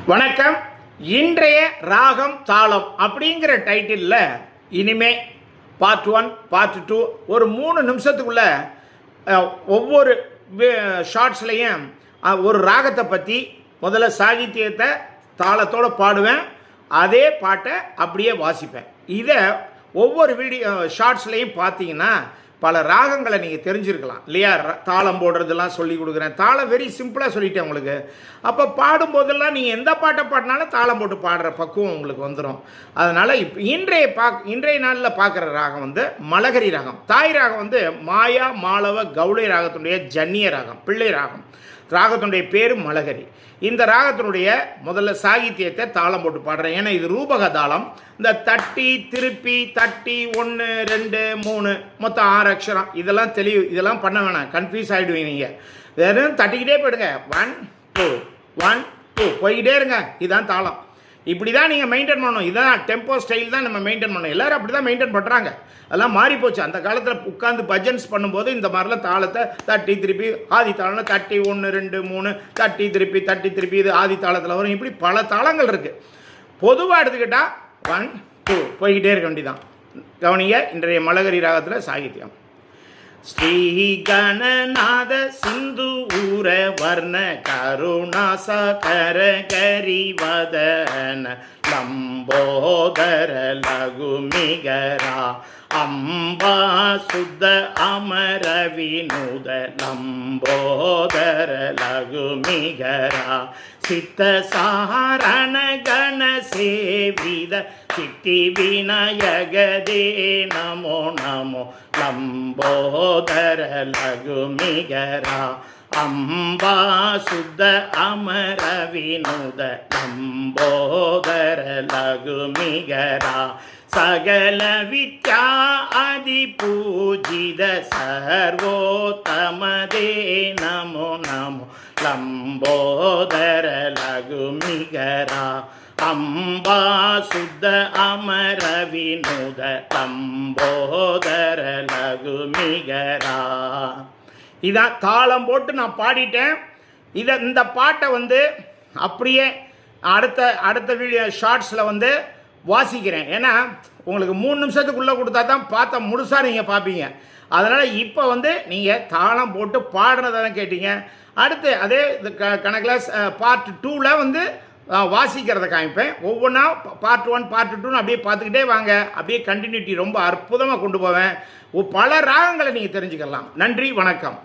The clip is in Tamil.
வணக்கம். இன்றைய ராகம் தாளம் அப்படிங்கிற டைட்டிலில் இனிமே பார்ட் 1 பார்ட் 2 ஒரு 3 நிமிஷத்துக்குள்ள ஒவ்வொரு ஷார்ட்ஸ்லையும் ஒரு ராகத்தை பற்றி முதல்ல சாகித்யத்தை தாளத்தோடு பாடுவேன், அதே பாட்டை அப்படியே வாசிப்பேன். இதை ஒவ்வொரு ஷார்ட்ஸ்லையும் பார்த்தீங்கன்னா பல ராகங்களை நீங்கள் தெரிஞ்சிருக்கலாம் இல்லையா? தாளம் போடுறதெல்லாம் சொல்லி கொடுக்குறேன். தாளம் வெரி சிம்பிளாக சொல்லிட்டேன் உங்களுக்கு. அப்போ பாடும்போதெல்லாம் நீங்கள் எந்த பாட்டை பாடினாலும் தாளம் போட்டு பாடுற பக்குவம் உங்களுக்கு வந்துடும். அதனால் இப்போ இன்றைய நாளில் பார்க்குற ராகம் மலகரி ராகம். தாய் ராகம் மாயா மாளவ கௌளை ராகத்தினுடைய ஜன்னிய ராகம், பிள்ளை ராகம். ராகத்தினுடைய பேர் மலகரி. இந்த ராகத்தினுடைய முதல்ல சாகித்யத்தை தாளம் போட்டு பாடுறேன். ஏன்னா இது ரூபக தாளம். இந்த தட்டி திருப்பி தட்டி 1 2 3 மொத்தம் 6 அக்ஷரம். இதெல்லாம் இதெல்லாம் பண்ண வேணாம், கன்ஃபியூஸ் ஆகிடுவீங்க. நீங்கள் வெறும் தட்டிக்கிட்டே போயிடுங்க. 1 2 1 2 போய்கிட்டே இருங்க. இதுதான் தாளம். இப்படி தான் நீங்கள் மெயின்டைன் பண்ணணும். இதுதான் டெம்போ ஸ்டைல் தான் நம்ம மெயின்டைன் பண்ணணும். எல்லோரும் அப்படி தான் மெயின்டைன் பண்ணுறாங்க. அதெல்லாம் மாறி போச்சு. அந்த காலத்தில் உட்காந்து பஜன்ஸ் பண்ணும்போது இந்த மாதிரிலாம் தாளத்தை தட்டி திருப்பி ஆதி தாளம்னா தட்டி 1 2 3 தட்டி திருப்பி இது ஆதி தாளத்தில் வரும். இப்படி பல தாளங்கள் இருக்குது. பொதுவாக எடுத்துக்கிட்டால் 1 2 போய்கிட்டே இருக்க வேண்டியதான். கவனிங்க, இன்றைய மலகரி ராகத்தில் சாகித்யம். ஸ்ரீ கணநாத சிந்து ஊர வர்ண கருணாசகர கரிவதன லம்போதர லகுமிகரா அம்பா சுத்த அமர வினுத லம்போதர லகுமிகரா சித்த சாரண கண சேவித சித்தி விநாயகதே நமோ நமோ லம்போதர லகுமிகரா அம்பா சுத்த அமர வினுத லம்போதர லகுமிகரா சகல வித்யா அதி பூஜித சர்வோத்தமதே நமோ நமோ லம்போதர லகுமிகரா அம்பா சுத்த அமர வினுத லம்போதர லகுமிகரா. இதான் தாளம் போட்டு நான் பாடிட்டேன். இந்த பாட்டை அப்படியே அடுத்த வீடியோ ஷார்ட்ஸில் வாசிக்கிறேன். ஏன்னா உங்களுக்கு 3 நிமிஷத்துக்குள்ளே கொடுத்தா தான் பார்த்தா முழுசாக நீங்கள் பார்ப்பீங்க. அதனால் இப்போ நீங்கள் தாளம் போட்டு பாடுறதை தான் கேட்டீங்க. அடுத்து அதே கணக்கில் பார்ட் 2ல் வாசிக்கிறத காமிப்பேன். ஒவ்வொன்றா பார்ட் 1 பார்ட் 2ன்னு அப்படியே பார்த்துக்கிட்டே வாங்க. அப்படியே கண்டினியூட்டி ரொம்ப அற்புதமாக கொண்டு போவேன். பல ராகங்களை நீங்கள் தெரிஞ்சுக்கலாம். நன்றி, வணக்கம்.